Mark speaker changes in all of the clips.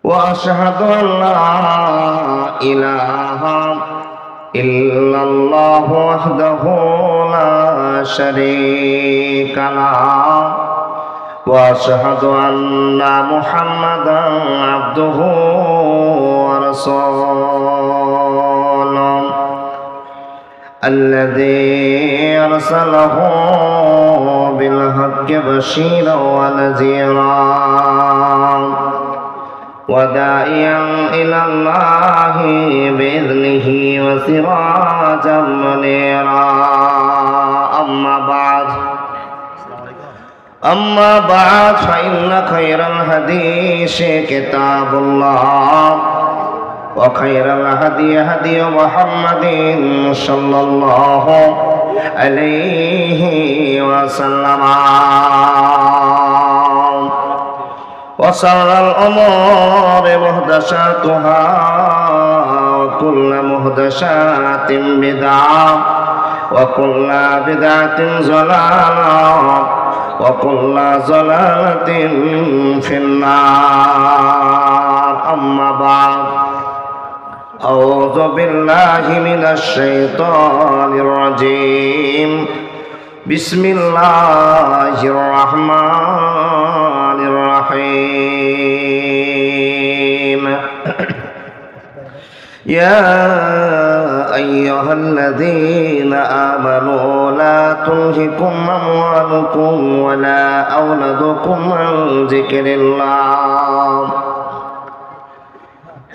Speaker 1: وأشهد أن لا إله إلا الله وحده لا شريك له وأشهد أن محمدا عبده ورسوله الذي أرسله بالحق بشيرا ونذيرا وداعيا إلى الله بإذنه وسراجا منيرا أما بعد فإن خير الحديث كتاب الله وخير الهدي هدي محمد صلى الله عليه وسلم وشر الأمور محدثاتها وكل محدثات بدعة وكل بدعة ضلالة وكل ضلالة في النار أما بعد أعوذ بالله من الشيطان الرجيم بسم الله الرحمن الرحيم يا أيها الذين آمنوا لا تلهكم أموالكم ولا أولادكم عن ذكر الله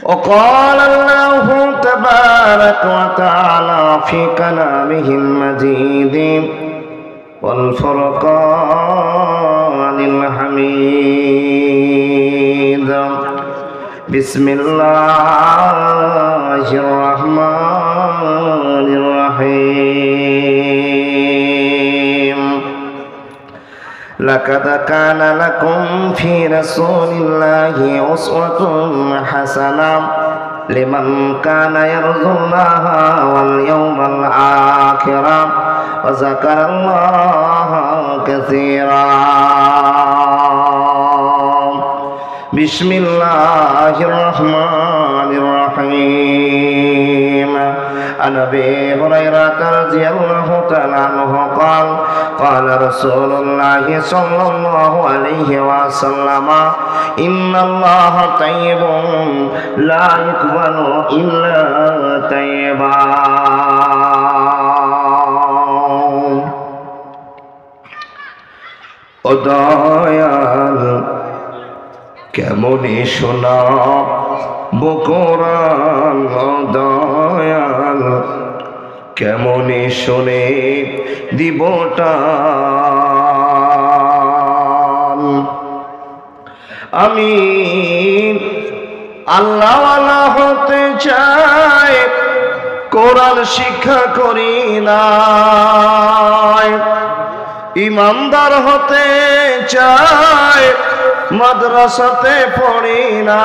Speaker 1: وقال الله تبارك وتعالى في كلامه المجيد والفرقان الحميد بسم الله الرحمن الرحيم لقد كان لكم في رسول الله أسوة حسنة لمن كان يرجو الله واليوم الآخر وذكر الله كثيرا بسم الله الرحمن الرحيم عن أبي هريرة رضي الله تعالى عنه قال قال رسول الله صلى الله عليه وسلم إن الله طيب لا يقبل إلا طيبا ও দয়াল কেমনি শোনা বকরান ও দয়াল কেমনি শোনে দিবটা আমি আল্লাহওয়ালা হতে চাই কোরআন শিক্ষা করি না ইমানদার হতে চাই মাদ্রাসাতে পড়ি না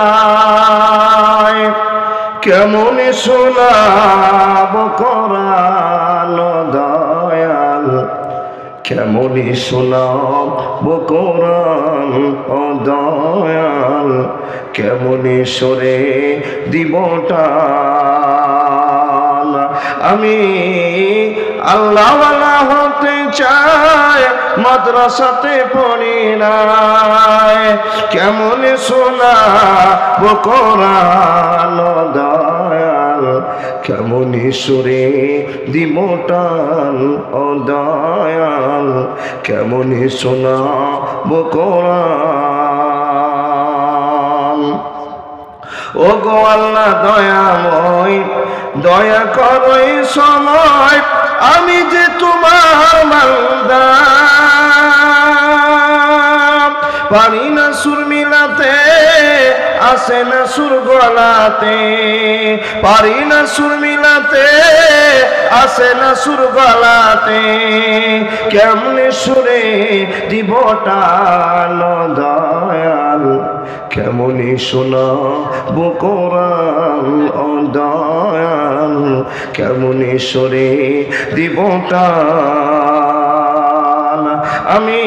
Speaker 1: কেমন শোনাব কোরআন দয়াল কেমন শোনাব কোরআন ও দয়াল কেমন সরে দিবটা আমি আল্লাহওয়ালা হতে চাই মাদ্রাসাতে পড়ি নাই কেমন শোনাব কোরআন দয়াল কেমন সুরে দিবটান ও দয়াল কেমন শোনাব কোরআন ও গো আল্লাহ দয়াময় দয়া করো এই সময় আমি যে তোমার বান্দা পারি না সুর মিলাতে আসে না সুর গলাতে পারি না সুর মিলাতে আসে না সুর গলাতে কেমনে সুরে দিবটান দয়াল কেমনি শোনাব কোরআন ও দয়াল কেমনি সুরে দিবটান আমি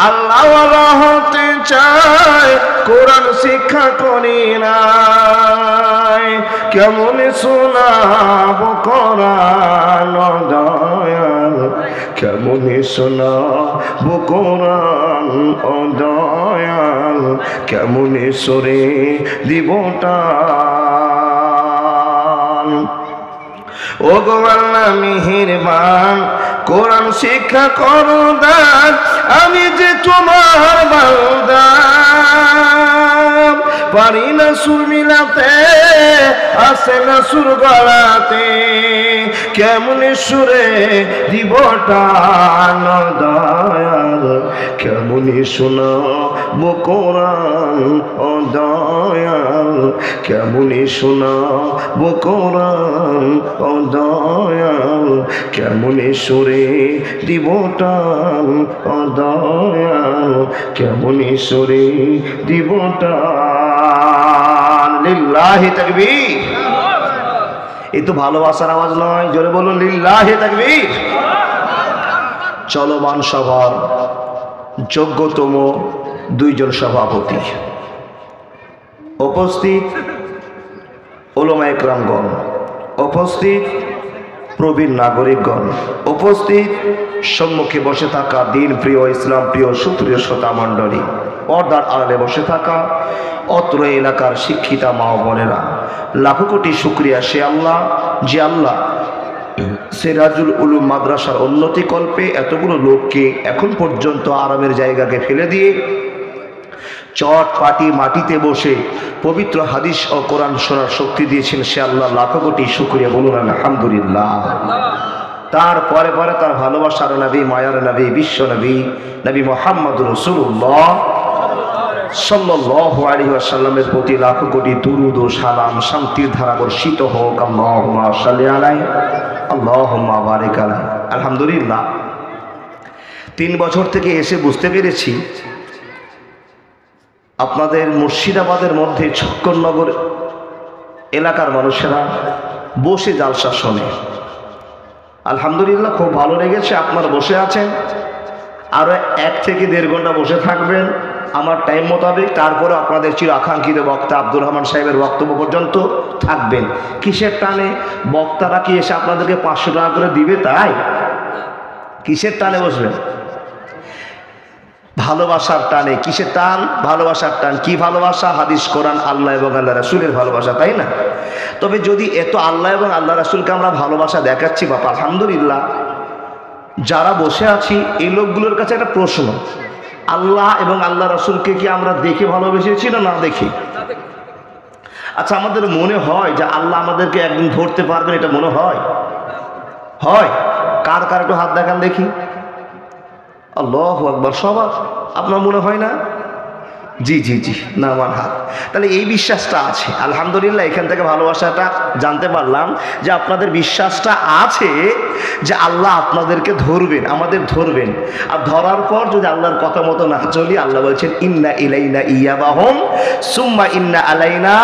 Speaker 1: আল্লাহওয়ালা হতে চাই কোরআন শিক্ষা পারি নাই, কেমনে শোনাবো কোরআন দয়াল, কেমনে শোনাবো কোরআন ও দয়াল, কেমনে সরে দিব টান। ও গো আল্লাহ মেহেরবান, কোরআন শিক্ষা করো দান, আমি যে তোমার বান্দা, পারি না সুর মিলাতে, আসে না সুর গলাতে, কেমনে সুরে দিব টান দয়াল, কেমনে শোনাবো কোরআন ও দয়াল, কেমনে শোনাবো কোরআন ও দয়াল, কেমনে সুরে দিব টান ও দয়াল, কেমনে সুরে দিব টান। লিল্লাহি তাকবীর। এই তো ভালোবাসার আওয়াজ নয়, জোরে বলুন লিল্লাহি তাকবীর। চলমান সভার যোগ্যতম দুইজন সভাপতি উপস্থিত, উলামা ইকরামগণ উপস্থিত, প্রবীণ নাগরিকগণ উপস্থিত, সম্মুখে বসে থাকা দিন প্রিয় ইসলাম প্রিয় সুপ্রিয় শ্রোতা মণ্ডলী, পর্দার আড়ালে বসে থাকা অত্র এলাকার শিক্ষিতা মা ও বোনেরা, লাখো কোটি শুকরিয়া সে আল্লাহ যে আল্লাহ সিরাজুল উলুম মাদ্রাসার উন্নতি কল্পে এতগুলো লোককে এখন পর্যন্ত আরামের জায়গাকে ফেলে দিয়ে চট পাটি মাটিতে বসে পবিত্র হাদিস ও কোরআন শোনার শক্তি দিয়েছেন সে আল্লাহ লাখো কোটি শুকরিয়া, বলুন আলহামদুলিল্লাহ। তারপরে পরে তার ভালোবাসার নবী, মায়ার নবী, বিশ্ব নবী, নবী মুহাম্মদ রাসূলুল্লাহ সাল্লাল্লাহু আলাইহি ওয়াসাল্লামের প্রতি লাখো কোটি দুরূদ ও সালাম শান্তির ধারা বর্ষিত হোক। আল্লাহুম্মা সাল্লি আলাইহি, আল্লাহুম্মা বারিক আলাইহি। আলহামদুলিল্লাহ, 3 বছর থেকে এসে বুঝতে পেরেছি আপনাদের মুর্শিদাবাদের মধ্যে ছক্করনগর এলাকার মানুষেরা বসে জালসা শোনে। আলহামদুলিল্লাহ, খুব ভালো লেগেছে। আপনারা বসে আছেন, আরও 1 থেকে 1.5 ঘন্টা বসে থাকবেন আমার টাইম মোতাবেক। তারপরে আপনাদের চির আকাঙ্ক্ষিত বক্তা আব্দুর রহমান সাহেবের বক্তব্য পর্যন্ত থাকবেন। কিসের টানে? বক্তারা কি এসে আপনাদেরকে 500 টাকা করে দিবে তাই? কিসের টানে বসবেন? ভালোবাসার টানে। কিসের টান? ভালোবাসার টান। কি ভালোবাসা? হাদিস, কোরআন, আল্লাহ এবং আল্লাহ রাসূলের ভালোবাসা, তাই না? তবে যদি এত আল্লাহ এবং আল্লাহ রাসূলকে আমরা ভালোবাসা দেখাচ্ছি বাপ, আলহামদুলিল্লাহ, যারা বসে আছি এই লোকগুলোর কাছে একটা প্রশ্ন, আল্লাহ এবং আল্লাহ রাসূলকে কি আমরা দেখে ভালোবেসেছি না না দেখি? আচ্ছা, আমাদের মনে হয় যে আল্লাহ আমাদেরকে একদিন ধরতে পারবেন, এটা মনে হয়? হয়? কার কার একটু হাত দেখান দেখি। আল্লাহু আকবার। সবার? আপনার মনে হয় না? জি জি জি, না আমার হাত। তাহলে এই বিশ্বাসটা আছে আলহামদুলিল্লাহ। এখান থেকে ভালোবাসাটা জানতে পারলাম যে আপনাদের বিশ্বাসটা আছে যে আল্লাহ আপনাদেরকে ধরবেন, আমাদের ধরবেন। আর ধরার পর যদি আল্লাহর কথা মতো না চলি, আল্লাহ বলছেন ইন্না ইলাইনা ইয়াবাহুম সুম্মা ইন্না আলাইনা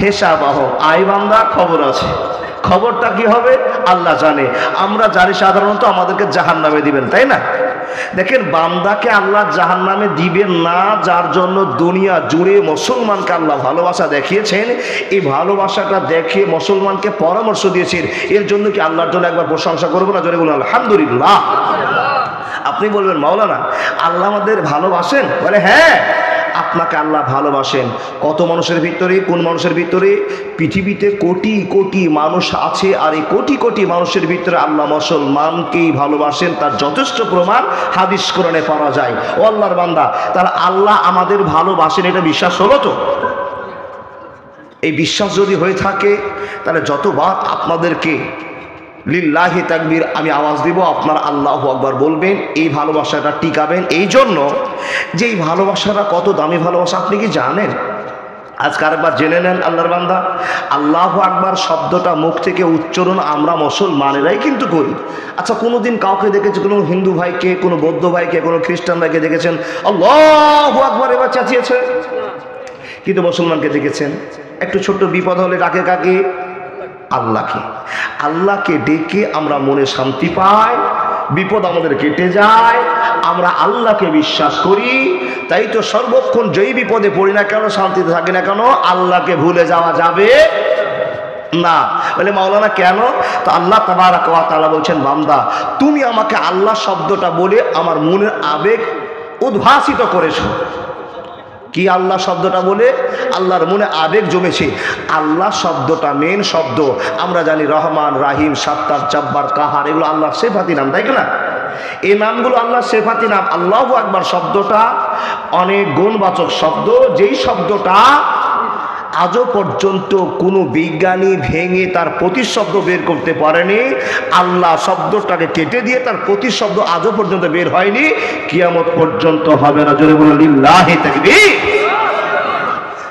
Speaker 1: হিসাবাহুম। আয় বান্দা, খবর আছে। খবরটা কি হবে আল্লাহ জানে, আমরা জানি সাধারণত আমাদেরকে জাহান্নামে দিবেন, তাই না? দেখেন, বান্দাকে আল্লাহ জাহান্নামে দিবেন না, যার জন্য দুনিয়া জুড়ে মুসলমানকে আল্লাহ ভালোবাসা দেখিয়েছেন। এই ভালোবাসাটা দেখে মুসলমানকে পরামর্শ দিয়েছেন। এর জন্য কি আল্লাহর জন্য একবার প্রশংসা করবো না? জোরে বলুন আলহামদুলিল্লাহ। আপনি বলবেন মাওলানা আল্লাহ আমাদের ভালোবাসেন? বলে হ্যাঁ, আপনাকে আল্লাহ ভালোবাসেন। কত মানুষের ভিতরে? কোন মানুষের ভিতরে? পৃথিবীতে কোটি কোটি মানুষ আছে, আর এই কোটি কোটি মানুষের ভিতরে আল্লাহ মুসলমানকেই ভালোবাসেন। তার যথেষ্ট প্রমাণ হাদিস কোরআনে পাওয়া যায়। ও আল্লাহর বান্দা, তাহলে আল্লাহ আমাদের ভালোবাসেন, এটা বিশ্বাস হলো তো? এই বিশ্বাস যদি হয়ে থাকে, তাহলে যতবার আপনাদেরকে লিল্লাহি তাকবীর আমি আওয়াজ দিব, আপনারা আল্লাহু আকবার বলবেন। এই ভালোবাসাটা টিকাবেন, এই জন্য যে এই ভালোবাসাটা কত দামি ভালোবাসা আপনি কি জানেন? আজকে আরেকবার জেনে নেন আল্লাহর বান্দা। আল্লাহু আকবার শব্দটা মুখ থেকে উচ্চারণ আমরা মুসলমানেরাই কিন্তু করি। আচ্ছা, কোনোদিন কাউকে দেখেছে, কোনো হিন্দু ভাইকে, কোনো বৌদ্ধ ভাইকে, কোনো খ্রিস্টান ভাইকে দেখেছেন আল্লাহু আকবার এবার চেঁচিয়েছে? কিন্তু মুসলমানকে দেখেছেন একটু ছোট্ট বিপদ হলে ডাকে কাকে? আল্লাহকে। আল্লাহকে ডেকে আমরা মনে শান্তি পাই, বিপদ আমাদের কেটে যায়, আমরা আল্লাহকে বিশ্বাস করি, তাই তো সর্বক্ষণ যেই বিপদে পড়ি না কেন, শান্তিতে থাকি না কেন, আল্লাহকে ভুলে যাওয়া যাবে না। বলে মাওলানা কেন? তো আল্লাহ তাবারক ওয়া তাআলা বলছেন, বান্দা তুমি আমাকে আল্লাহ শব্দটা বলে আমার মনের আবেগ উদ্ভাসিত করেছো। কি আল্লাহ শব্দটা বলে আল্লাহর মনে আবেগ জমেছে। আল্লাহ শব্দটা মেন শব্দ। আমরা জানি রহমান, রাহিম, সাত্তার, জব্বার, কাহার, এগুলো আল্লাহর সিফাতি নাম, তাই না? এই নামগুলো আল্লাহর সিফাতি নাম। আল্লাহু আকবার শব্দটা অনেক গুণবাচক শব্দ, যেই শব্দটা আজও পর্যন্ত কোনো বিজ্ঞানী ভেঙে তার প্রতিশব্দ বের করতে পারেনি। আল্লাহ শব্দটাকে কেটে দিয়ে তার প্রতিশব্দ আজও পর্যন্ত বের হয়নি, কিয়ামত পর্যন্ত হবে না। জোরে বলুন লিল্লাহি তাকবীর।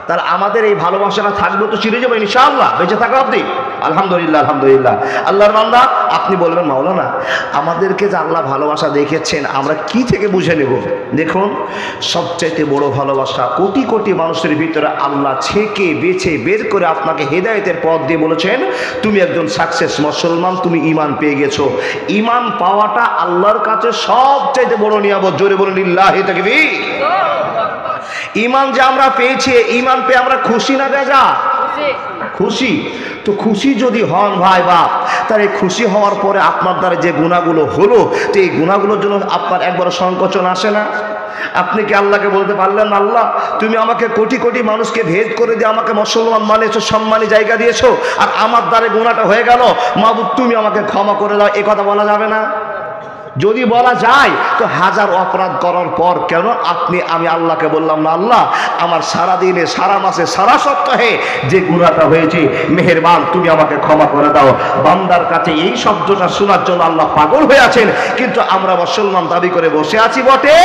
Speaker 1: তাহলে আমাদের এই ভালোবাসাটা থাকবে তো চিরে যাবে ইনশাআল্লাহ, বেঁচে থাকা আপনি। আলহামদুলিল্লাহ, আলহামদুলিল্লাহ। আল্লাহর বান্দা আপনি বলবেন, মাওলানা আমাদেরকে যে আল্লাহ ভালোবাসা দেখেছেন আমরা কি থেকে বুঝে নেব? দেখুন, সবচাইতে বড় ভালোবাসা, কোটি কোটি মানুষের ভিতরে আল্লাহ ছেকে বেছে বের করে আপনাকে হেদায়েতের পথ দিয়ে বলেছেন তুমি একজন সাকসেস মুসলমান, তুমি ঈমান পেয়ে গেছো। ঈমান পাওয়াটা আল্লাহর কাছে সবচাইতে বড় নিয়ামত। জোরে বলুন লিল্লাহি তাকবীর। ঈমান যে আমরা পেয়েছি, ঈমান পেয়ে আমরা খুশি না বেজা? খুশি। তো খুশি যদি হন ভাই বাপ, তাহলে খুশি হওয়ার পরে আপনার দ্বারা যে গুণাগুলো হলো, তো এই গুণাগুলোর জন্য আপনার একবার সংকোচন আসে না? আপনি কি আল্লাহকে বলতে পারলেন, আল্লাহ তুমি আমাকে কোটি কোটি মানুষকে ভেদ করে দিয়ে আমাকে মুসলমান মানেছো, সম্মানী জায়গা দিয়েছো, আর আমার দ্বারা গুণাটা হয়ে গেল, মাবুদ তুমি আমাকে ক্ষমা করে দাও, এই কথা বলা যাবে না? যদি বলা যায় তো হাজার অপরাধ করার পর কেন আমি আল্লাহকে বললাম না, আল্লাহ আমার সারা দিনে, সারা মাসে, সারা সপ্তাহে যে গুনাহটা হয়েছে মেহেরবান তুমি আমাকে ক্ষমা করে দাও। বান্দার কাছে এই শব্দটা শোনার জন্য আল্লাহ পাগল হয়ে আছেন, কিন্তু আমরা মুসলমান দাবি করে বসে আছি বটে,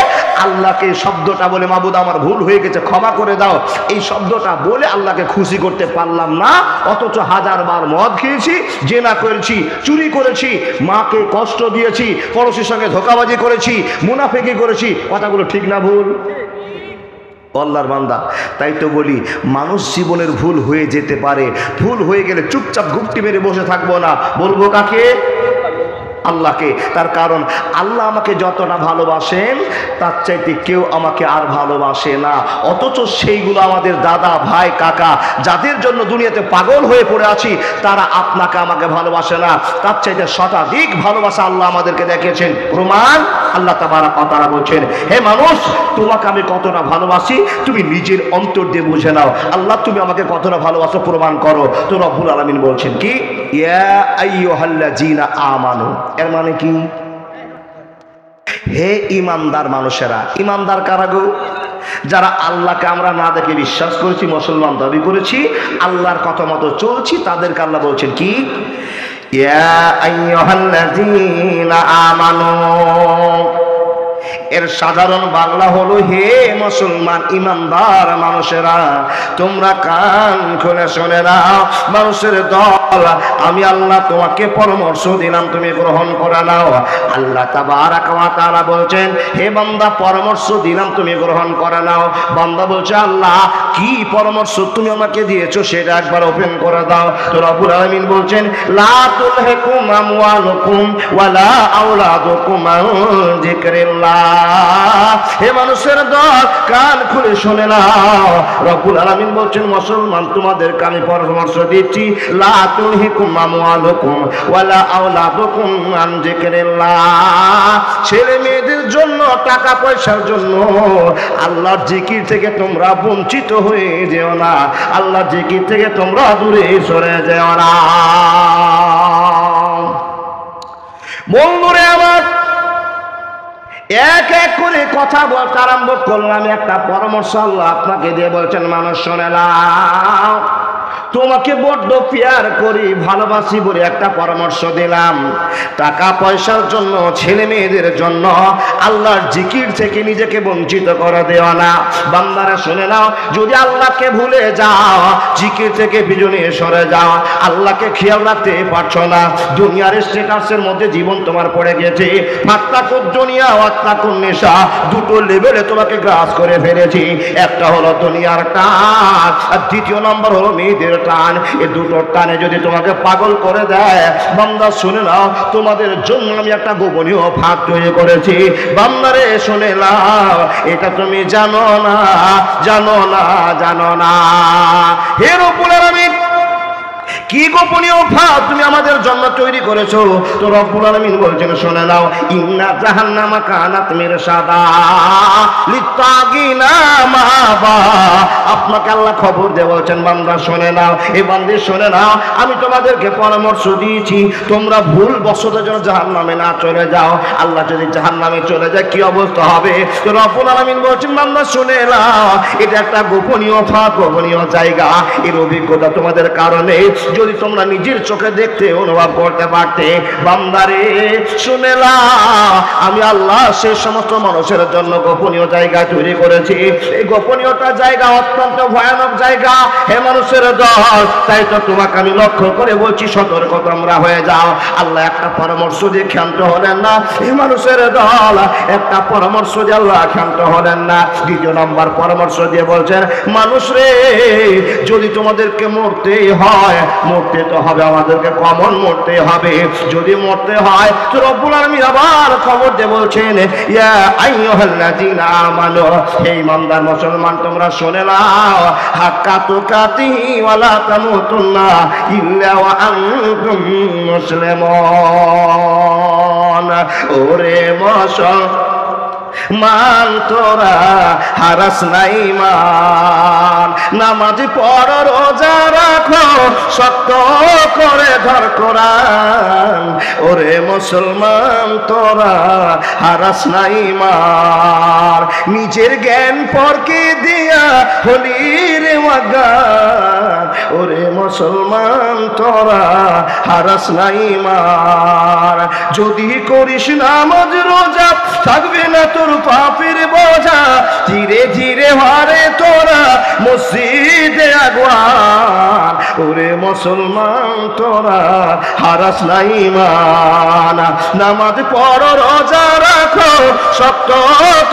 Speaker 1: আল্লাহকে এই শব্দটা বলে মাবুদ আমার ভুল হয়ে গেছে ক্ষমা করে দাও, এই শব্দটা বলে আল্লাহকে খুশি করতে পারলাম না। অথচ হাজারবার মদ খেয়েছি, জেনা করেছি, চুরি করেছি, মাকে কষ্ট দিয়েছি, সঙ্গে ধোঁকাবাজি করেছি, মুনাফিকি করেছি। কথাগুলো ঠিক না ভুল? আল্লাহর বান্দা, তাই তো বলি মানুষ জীবনের ভুল হয়ে যেতে পারে, ভুল হয়ে গেলে চুপচাপ ঘুপটি মেরে বসে থাকবো না, বলবো কাকে? আল্লাহকে। তার কারণ আল্লাহ আমাকে যতটা ভালোবাসেন তার চাইতে কেউ আমাকে আর ভালোবাসে না। অথচ সেইগুলো আমাদের দাদা, ভাই, কাকা যাদের জন্য দুনিয়াতে পাগল হয়ে পড়ে আছি, তারা আপনাকে আমাকে ভালোবাসে না। তার চাইতে শতাধিক ভালোবাসা আল্লাহ আমাদেরকে দেখিয়েছেন। প্রমাণ আল্লাহ তাবারক ওয়া তাআলা বলছেন, হে মানুষ তোমাকে আমি কতটা ভালোবাসি তুমি নিজের অন্তর দিয়ে বুঝে নাও। আল্লাহ তুমি আমাকে কতটা ভালোবাসো প্রমাণ করো। তো রব্বুল আলামিন বলছেন কি, ইয়া আইয়ুহাল্লাযীনা আমানু, এর মানে কি? হে ইমানদার মানুষেরা। ইমানদার কারা গো? যারা আল্লাহকে আমরা না দেখে বিশ্বাস করেছি, মুসলমান দাবি করেছি, আল্লাহর কথা মতো চলছি, তাদেরকে আল্লাহ বলছেন কি, ইয়া আইয়ুহাল্লাযীনা আমানু। এর সাধারণ বাংলা হলো, হে মুসলমান ইমানদার মানুষেরা তোমরা কান খুলে শুনে নাও। মানুষের দল, আমি আল্লাহ তোমাকে পরামর্শ দিলাম, তুমি গ্রহণ করে নাও। আল্লাহ তাবারক ওয়া তাআলা বলছেন, হে বান্দা পরামর্শ দিলাম তুমি গ্রহণ করে নাও। বান্দা বলছে, আল্লাহ কি পরামর্শ তুমি আমাকে দিয়েছো সেটা একবার ওপেন করে দাও। তো রব্বুল আলামিন বলছেন, লা তুলহিকুম আমওয়ালুকুম ওয়ালা আওলাদুকুম আন যিকরিল্লাহ। হে মানুষের দল কান খুলে শুনে নাও। রব্বুল আলামিন বলছেন, মুসলমান তোমাদেরকে আমি পরামর্শ দিচ্ছি, লা তুলহিকুম আমওয়ালুকুম ওয়ালা আওলাদুকুম আন যিকরিল্লাহ। ছেলে মেয়েদের জন্য, টাকা পয়সার জন্য আল্লাহর জিকির থেকে তোমরা বঞ্চিত হয়ে যেও না, আল্লাহর জিকির থেকে তোমরা দূরে সরে যেও না। বন্ধুরে আমার, এক এক করে কথা বলতে আরম্ভ করলাম। একটা পরামর্শ আল্লাহ আপনাকে দিয়ে বলছেন, মানুষ শুনে নাও, তোমাকে বড্ড প্যার করি, ভালোবাসি বলে একটা পরামর্শ দিলাম। টাকা পয়সার জন্য, ছেলে মেয়েদের জন্য আল্লাহর জিকির থেকে নিজেকে বঞ্চিত করে দেওয়া না। বান্দারা শুনে নাও, যদি আল্লাহকে ভুলে যাও, জিকির থেকে বিজনে সরে যাও, আল্লাহকে খেয়াল রাখতে পারছো না, দুনিয়ার স্ট্যাটাসের মধ্যে জীবন তোমার পড়ে গেছে, মাত্তাকুদ দুনিয়া ওয়াত্তাকুন নিসা, দুটো লেভেলে তোমাকে গ্রাস করে ফেলেছি। একটা হলো দুনিয়ার টান, আর দ্বিতীয় নম্বর হলো মেয়ে তৌহিদের টান, এই দুটো টানে যদি তোমাকে পাগল করে দেয়, বান্দা শুনে নাও, তোমাদের জন্য আমি একটা গোপনীয় ফাঁদ তৈরি করেছি। বান্দারে শুনে নাও, এটা তুমি জানো না, জানো না, জানো না। হে রব্বুল আলামিন, কি গোপনীয় ফাঁদ তুমি আমাদের জন্য তৈরি করেছো? তো রব্বুল আলামিন বলছেন, শুনে নাও, ইন্না জাহান্নামা কানাত মিরসাদা লিত্তাগিনা মাবা। আপনাকে আল্লাহ খবর দিয়ে বলছেন, বান্দা শুনে নাও, এই বান্দি শুনে নাও, আমি তোমাদেরকে পরামর্শ দিয়েছি, তোমরা ভুল বশত যেন জাহান্নামে না চলে যাও। আল্লাহ যদি জাহান্নামে চলে যায় কি অবস্থা হবে? তো রব্বুল আলামিন বলছেন, বান্দা শুনে নাও, এটা একটা গোপনীয় ফাঁদ, গোপনীয় জায়গা। এর অভিজ্ঞতা তোমাদের কারণে যদি তোমরা নিজের চোখে দেখতে, অনুভব করতে পারতে, বান্দারে শুনে নাও, আমি আল্লাহ সেই সমস্ত মানুষের জন্য গোপনীয় জায়গা তৈরি করেছি। এই গোপনীয়তা জায়গা অত্যন্ত ভয়ানক জায়গা, হে মানুষের দল। তাই তো তোমাকে আমি লক্ষ্য করে বলছি, সতর্ক তোমরা হয়ে যাও। আল্লাহ একটা পরামর্শ দিয়ে ক্ষান্ত হলেন না, হে মানুষের দল, একটা পরামর্শ দিয়ে আল্লাহ ক্ষান্ত হলেন না। দ্বিতীয় নম্বর পরামর্শ দিয়ে বলছেন, মানুষ রে, যদি তোমাদেরকে মরতেই হয়, মরতে তো হবে, আমাদেরকে কমন মরতে হবে। যদি মরতে হয় তো রব্বুল আলামিন আবার খবর দিয়ে বলছেন, ইয়া আইয়ুহাল্লাযীনা আমানু, হে ইমানদার মুসলমান, তোমরা শুনে নাও, হাক্কা তুকাতিহি ওয়া লা তামুতুন্না ইল্লা ওয়া আনতুম মুসলিমুন। ওরে মান তোরা হারাস নাই মান, নামাজ পড়ো, রোজা রাখো, শক্ত করে ধর কোরআন। ওরে মুসলমান, তোরা হারাস নাই মান, নিজের জ্ঞান পরকে দিয়া হলির ওয়াগান। ওরে মুসলমান, তোরা হারাস নাই মান, যদি করিস নামাজ রোজা, থাকবে না তোর পাপের বোঝা, ধীরে ধীরে হারে তোরা মসজিদে আগওয়ান। ওরে মুসলমান, তোরা হারাস নাই মান, নামাজ পড়ো, রোজা রাখো, শক্ত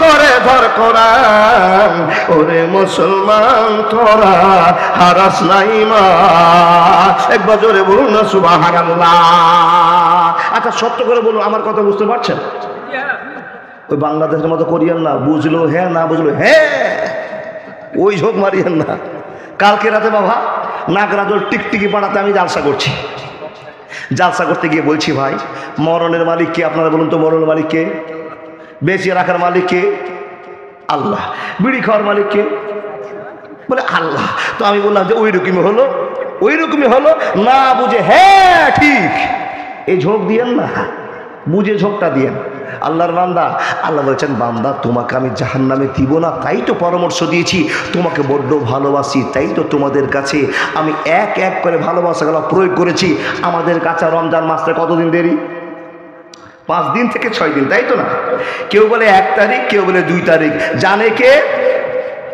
Speaker 1: করে ধর কোরআন। ওরে মুসলমান, তোরা হারাস নাই মান। একবার জোরে বলুন না সুবহানাল্লাহ। আচ্ছা, সত্য করে বলুন, আমার কথা বুঝতে পারছেন? ওই বাংলাদেশের মতো করিয়েন না, বুঝলো হ্যাঁ, না বুঝলো হ্যাঁ, ওই ঝোঁক মারিয়েন না। কালকে রাতে বাবা নাগরাজল টিকটিকি পাড়াতে আমি জালসা করছি। জালসা করতে গিয়ে বলছি, ভাই মরণের মালিক কে? আপনারা বলুন তো, মরণের মালিক কে? বেঁচে রাখার মালিক কে? আল্লাহ। বিড়ি খাওয়ার মালিক কে? বলে আল্লাহ। তো আমি বললাম যে ওই রকমই হলো, ওই রকমই হলো, না বুঝে হ্যাঁ ঠিক, এই ঝোঁক দিয়েন না, বুঝে ঝোঁকটা দিয়েন। আল্লাহর বান্দা, আল্লাহ বলছেন, বান্দা তোমাকে আমি জাহান্নামে দিব না, তাই তো পরামর্শ দিয়েছি, তোমাকে বড্ড ভালোবাসি, তাই তো তোমাদের কাছে আমি এক এক করে ভালোবাসাগুলো প্রয়োগ করেছি। আমাদের কাছে রমজান মাসটা কতদিন দেরি? 5 দিন থেকে 6 দিন, তাই তো না? কেউ বলে 1 তারিখ, কেউ বলে 2 তারিখ, জানে কে?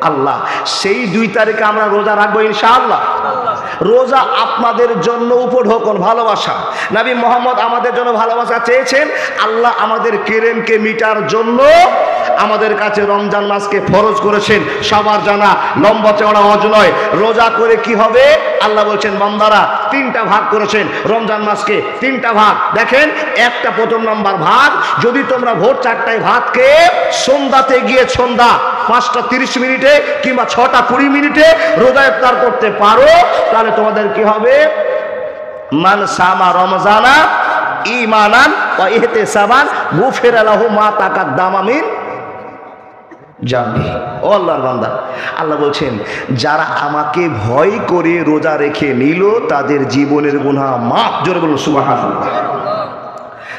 Speaker 1: আল্লাহ। সেই 2 তারিখে আমরা রোজা রাখবো ইনশাআল্লাহ। রোজা আপনাদের জন্য উপঢৌকন, ভালোবাসা। নবী মোহাম্মদ আমাদের জন্য ভালোবাসা চেয়েছেন, আল্লাহ আমাদের কেরেমকে মিটার জন্য আমাদের কাছে রমজান মাসকে ফরজ করেছেন। সবার জানা, লম্বা চওড়া হজ নয়। রোজা করে কি হবে? আল্লাহ বলছেন, বান্দারা 3টা ভাগ করেছেন রমজান মাসকে, 3টা ভাগ। দেখেন, একটা প্রথম নম্বর ভাগ, যদি তোমরা ভোর 4টায় ভাত খেয়ে সন্ধ্যাতে গিয়ে সন্ধ্যা 5টা 30 মিনিটে কিংবা 6টা 20 মিনিটে রোজা ইফতার করতে পারো, তাহলে তোমাদের কি হবে? মান সামা রমজানা ঈমানান ওয়া ইহতিসাবান গুফিরা লাহু মা তাকাদ্দামা মিন জানবি। ও আল্লাহর বান্দা, আল্লাহ বলছেন, যারা আমাকে ভয় করে রোজা রেখে নিল, তাদের জীবনের গুনাহ মাফ। জোরে বলুন সুবহানাল্লাহ।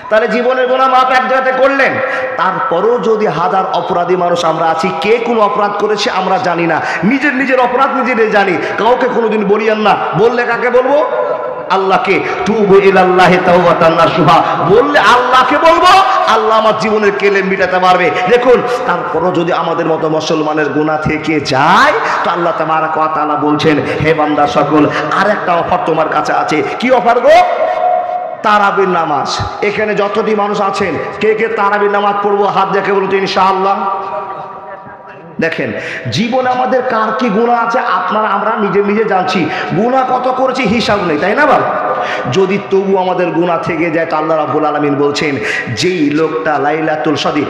Speaker 1: তাহলে জীবনের গুনাহ মাফ এক জায়গাতে করলেন। তারপরও যদি হাজার অপরাধী মানুষ আমরা আছি, কে কোন অপরাধ করেছে আমরা জানি না, নিজের নিজের অপরাধ নিজেরাই জানি, কাউকে কোনোদিন বলিয়েন না। বললে কাকে বলবো? আল্লাহকে। তুবু ইলাল্লাহি তাওবাতান নাসুহা, বললে আল্লাহকে বলবো, আল্লাহ আমার জীবনের কেলেম মিটাতে পারবে। দেখুন, তারপরও যদি আমাদের মতো মুসলমানের গুনাহ থেকে যায়, তো আল্লাহ তাবারক ওয়া তাআলা বলছেন, হে বান্দা সকল, আরেকটা অফার তোমার কাছে আছে। কি অফার গো? তারাবির নামাজ। এখানে যতটি মানুষ আছেন, কে কে তারাবির নামাজ পড়বো? হাত দেখে বলুন তো ইনশাআল্লাহ। দেখেন জীবনে আমাদের কার কি গুনাহ আছে আপনারা আমরা নিজে নিজে জানছি, গুনাহ কত করেছি হিসাব নেই, তাই না বাবা? যদি তবু আমাদের গুনাহ থেকে যায় তো আল্লাহ রাব্বুল আলামিন বলছেন যেই লোকটা লাইলাতুল সদি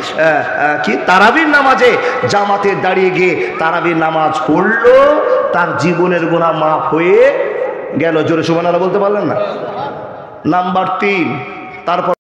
Speaker 1: কি তারাবির নামাজে জামাতে দাঁড়িয়ে গিয়ে তারাবির নামাজ পড়লো তার জীবনের গুনাহ মাফ হয়ে গেল। জোরে সুবহানাল্লাহ বলতে পারলেন না? নাম্বার 3, তারপর